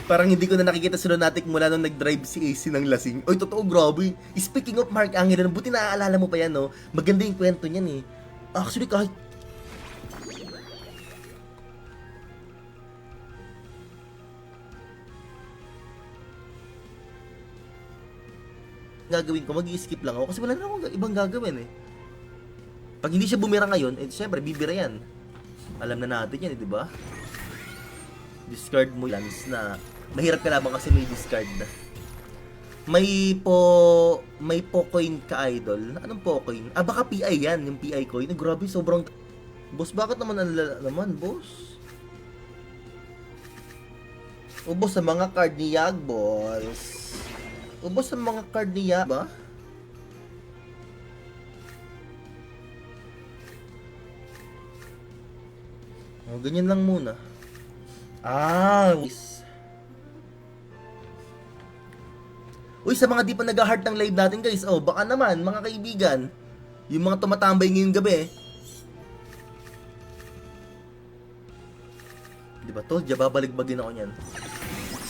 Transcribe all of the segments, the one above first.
Parang hindi ko na nakikita si Lunatic mula nung nag-drive si AC ng lasing. Oy, totoo, grabe. Speaking of Mark Angelo, buti naaalala mo pa yan, no? Maganda yung kwento niyan, eh. Actually, kahit gagawin ko, mag-i-skip lang ako kasi wala na akong ibang gagawin, eh. Pag hindi siya bumira ngayon, eh, syempre, bibira yan. Alam na natin yan, eh, di ba? Discard mo lands na mahirap ka lamang kasi may discard na. May po coin ka, idol. Anong po coin? Ah, baka PI yan, yung PI coin. Grabe, sobrang... Boss, bakit naman ang lala naman, boss? Ubos sa mga card ni Yag, boss. Ubos sa mga card ni Yag, ba? Oh, ganyan lang muna. Ah, uy, sa mga di pa nag-heart ng live natin, guys, oh, baka naman, mga kaibigan, yung mga tumatambay ngayong gabi, di ba, told ya, babalik-bagin ako niyan.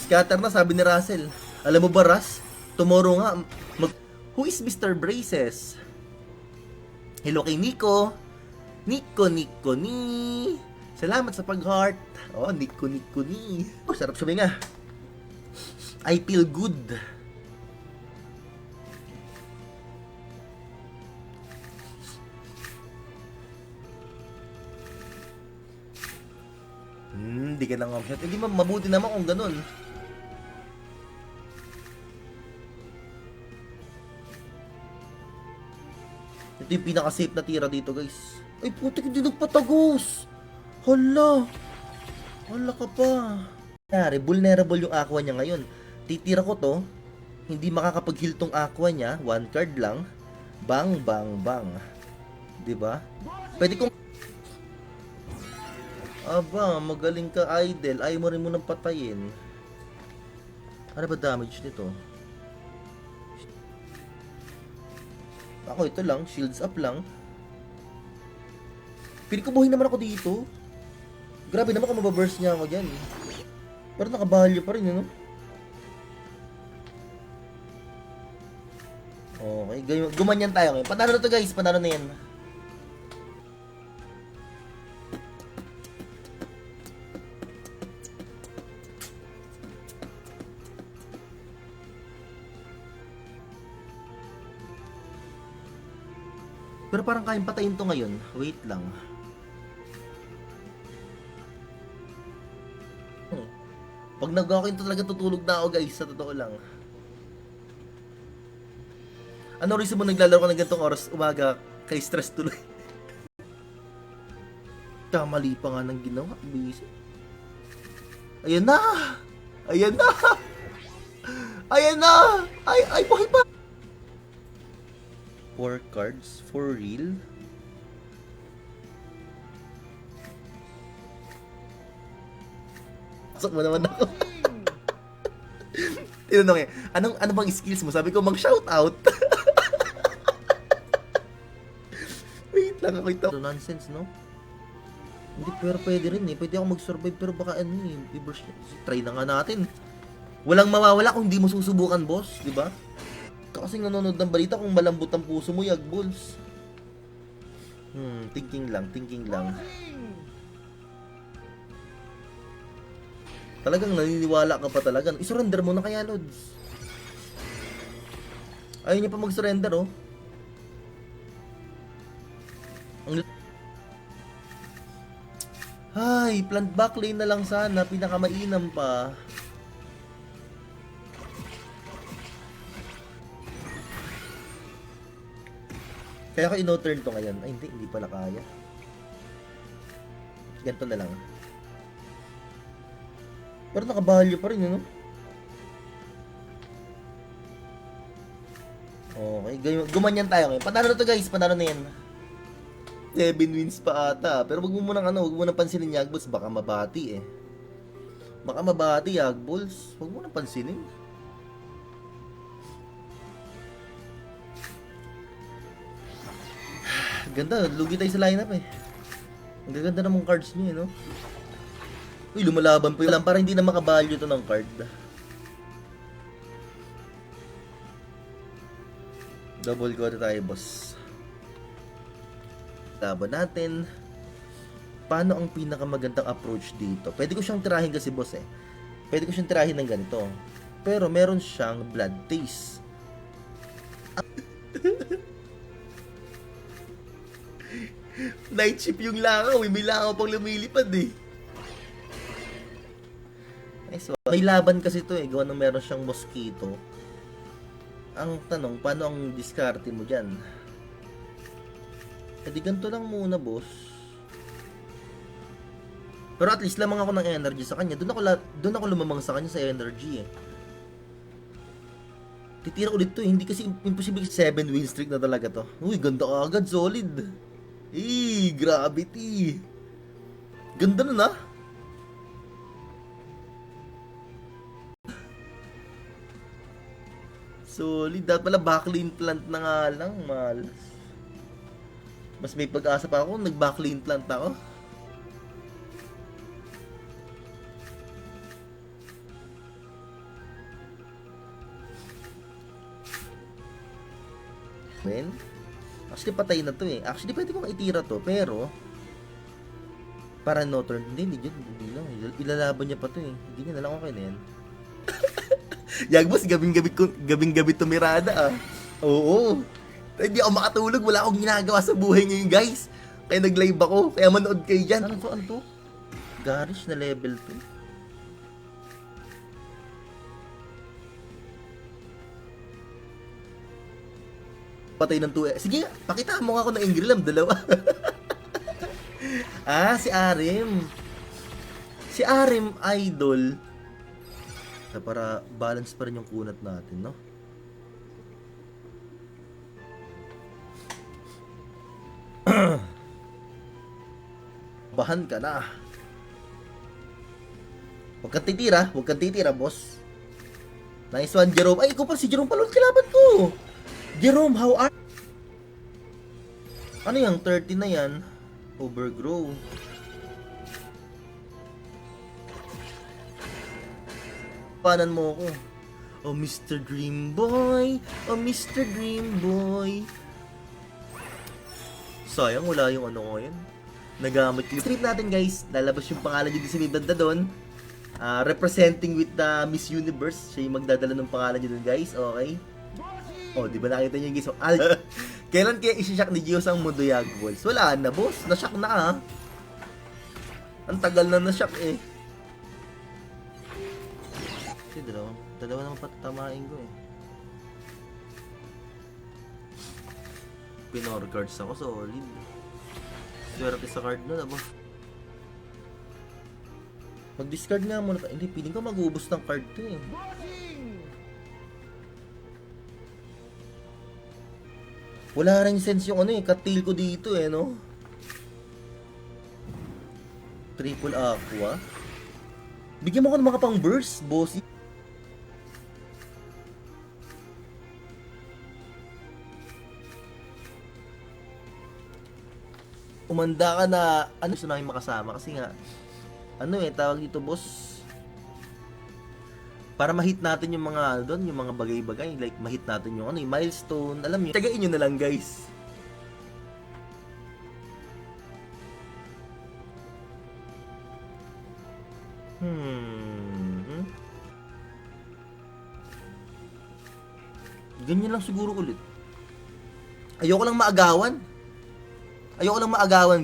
Scatter na, sabi ni Russell. Alam mo ba, Russ? Tomorrow nga, who is Mr. Braces? Hello kay Nico. Nico ni. Salamat sa pag-heart. Oh, Nico ni. Oh, sarap sabi nga. I feel good. Di ka nang upset. Hindi mabuti naman kung ganun. Ito yung pinaka-safe na tira dito, guys. Ay, putik, hindi nagpatagos. Hala. Hala ka pa. Vulnerable yung aqua niya ngayon. Titira ko to. Hindi makakapag-heal tong aqua niya. One card lang. Bang, bang, bang. Diba? Pwede kong... Aba, magaling ka, idol. Ayaw mo rin mo nang patayin. Ano ba damage nito? Ako, ito lang. Shields up lang. Pili ko buhay naman ako dito. Grabe naman kung mababurst niya ako dyan. Pero nakabahalyo pa rin, ano? Okay, gumanyan tayo ngayon. Panalo na to, guys. Panalo na yan. Pero parang kayang patayin to ngayon. Wait lang. Pag nag-okay to talaga tutulog na ako, guys. Sa totoo lang. Ano reason mo naglalaro ko ng ganitong oras umaga? Kay stress tuloy. Kamali pa nga ng ginawa. Busy. Ayan na! Ayan na! Ayan na! Ay, buhay pa! 4 cards for real. Pasok mo naman ako. Tinanong eh, ano bang skills mo? Sabi ko, mag-shoutout. Wait lang ako ito. Nonsense, no? Hindi, pero pwede rin eh. Pwede ako mag-survive, pero baka ano eh. Try na nga natin. Walang mawawala kung hindi mo susubukan, boss. Diba? Kasi nanonood ng balita kung malambot ang puso mo, Yag Bulls. Thinking lang. Talagang naniniwala ka pa talaga. I-surrender mo na kaya, Lods. Ayaw niya pa mag-surrender, oh. Ay, plant backlane na lang sana. Pinakamainam pa. Kaya ako ino-turn to ngayon. Ay, hindi pala kaya. Ganito na lang. Pero nakabahalyo pa rin, ano? Okay, gumanyan tayo ngayon. Panalo na to, guys. Panalo na yan. 7 wins pa ata. Pero wag mo munang pansinin, Yagballs. Baka mabati, eh. Baka mabati, Yagballs. Wag mo nang pansinin. Ganda, lugi tayo sa lineup eh. Ang gaganda namang cards niyo, no? Uy, lumalaban po yun lang para hindi na makabalyo to ng card. Double go tayo, boss. Laban natin. Paano ang pinakamagandang approach dito? Pwede ko siyang tirahin kasi, boss eh. Pwede ko siyang tirahin ng ganito. Pero meron siyang blood taste. Night shift yung langaw eh. May langaw pang lumilipad eh. Nice one. May laban kasi to eh. Gawa nang meron siyang mosquito. Ang tanong, paano ang diskarte mo dyan? E di ganito lang muna, boss. Pero at least lamang ako ng energy sa kanya. Doon ako lumamang sa kanya sa energy eh. Titira ulit to eh. Hindi kasi imposible 7 win streak na talaga to. Uy, ganda ka agad. Solid. Gravity. Ganda nun ah. Solid. Dapat pala backlane plant na nga lang. Malas. Mas may pag-asa pa ako. Nag-backlane plant ako. Actually, patay na to eh. Actually, pwede kong itira to, pero para no turn. Hindi lang. Ilalaban niya pa to eh. Hindi niya na lang okay na yan. Yagbos, gabing-gabi tumirada ah. Oo. Hindi ako makatulog. Wala akong ginagawa sa buhay ngayon, guys. Kaya nag-live ako. Kaya manood kayo dyan. Ano to? Garish na level 2. Patay ng 2. Sige, pakita mo nga ako ng Ingrilam, dalawa. Si Arim. Si Arim, idol. Para balance pa rin yung kunat natin, no? Bahan ka na. Huwag kang titira, boss. Nice one, Jerome. Ay, ikaw pa si Jerome pala, kalaban ko. Jerome, how are... Ano yung 30 na yan? Overgrow. Panan mo ako. Oh, Mr. Dream Boy. Oh, Mr. Dream Boy. Sayang, wala yung ano ko yan. Nagamit ko. Stream natin, guys. Lalabas yung pangalan niyo sa may banda doon. Representing with the Miss Universe. Siya yung magdadala ng pangalan niyo doon, guys. Okay? Oh, di ba nakita niyo guys? Kailan kaya isi-shock ni Gios ang Mudoyag Balls? Wala na, boss. Na-shock na ah. Ang tagal na na-shock eh. Kasi dalawa naman patatamain ko eh. Pinor cards ako, solid. Swerte sa card na boss. Mag-discard nga muna. Hindi, piling ko mag-uubos ng card to eh. Wala rin sense yung ano eh, cut-tail ko dito eh, no? Triple aqua. Bigyan mo ko ng mga pang burst, bossy. Umanda ka na, ano gusto namin makasama kasi nga, ano eh, tawag dito boss. Para ma-hit natin yung mga doon, yung mga bagay-bagay, like ma-hit natin yung ano, yung milestone, alam niyo. Tagain niyo na lang, guys. Ganyan lang siguro ulit. Ayoko lang maagawan,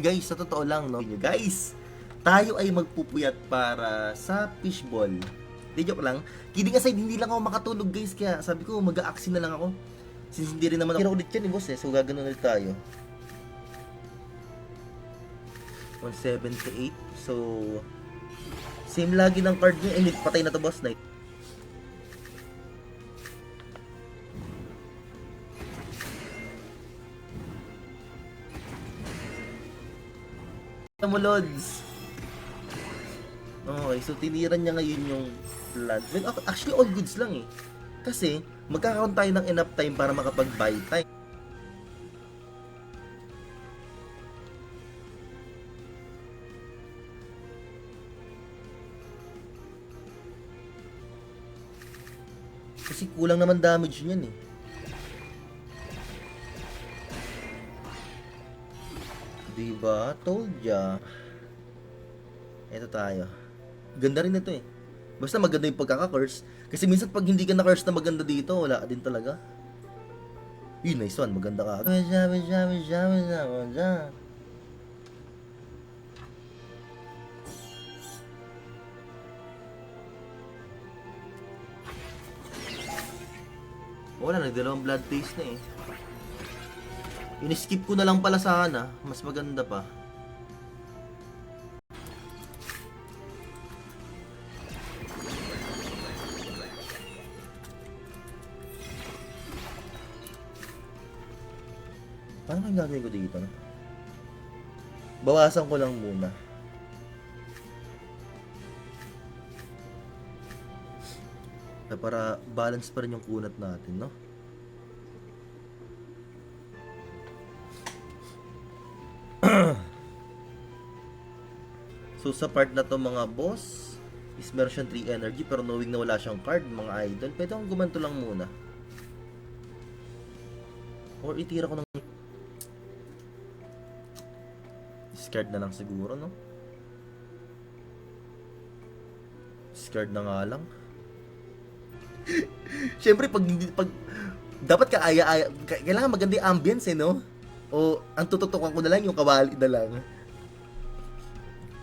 guys. Sa totoo lang, no? Guys, tayo ay magpupuyat para sa fishball. Di joke lang. Kidding aside, hindi lang ako makatulog guys. Kaya sabi ko, mag-a-aksi na lang ako. Since hindi rin naman ako. Kira ulit yan boss eh. So gagano'n ulit tayo. 178. So, same lagi ng card niya. Eh, patay na to boss. Night. Mo Lods. Okay, so tiniran niya ngayon yung plant. Well, actually, all goods lang eh. Kasi, magkakaroon tayo ng enough time para makapag-buy time. Kasi kulang naman damage niyan eh. Diba? Told ya. Eto tayo. Ganda rin ito eh. Basta maganda yung pagkaka-curse. Kasi minsan pag hindi ka na-curse na maganda dito, wala din talaga. Nice one. Maganda ka. Wala, nagdalawang blood taste na eh. In-skip ko na lang pala sana. Mas maganda pa. Paano kayong gagawin ko dito? No? Bawasan ko lang muna. Para balance pa rin yung kunat natin, no? So sa part na to mga boss, is meron siyang 3 energy pero knowing na wala siyang card, mga idol, pwede akong gumanto lang muna. Or itira ko ng discard na lang siguro, no? Discard na nga lang. Siyempre pag dapat kailangan maganda yung ambience eh, no? O ang tututukan ko na lang yung kawali na lang.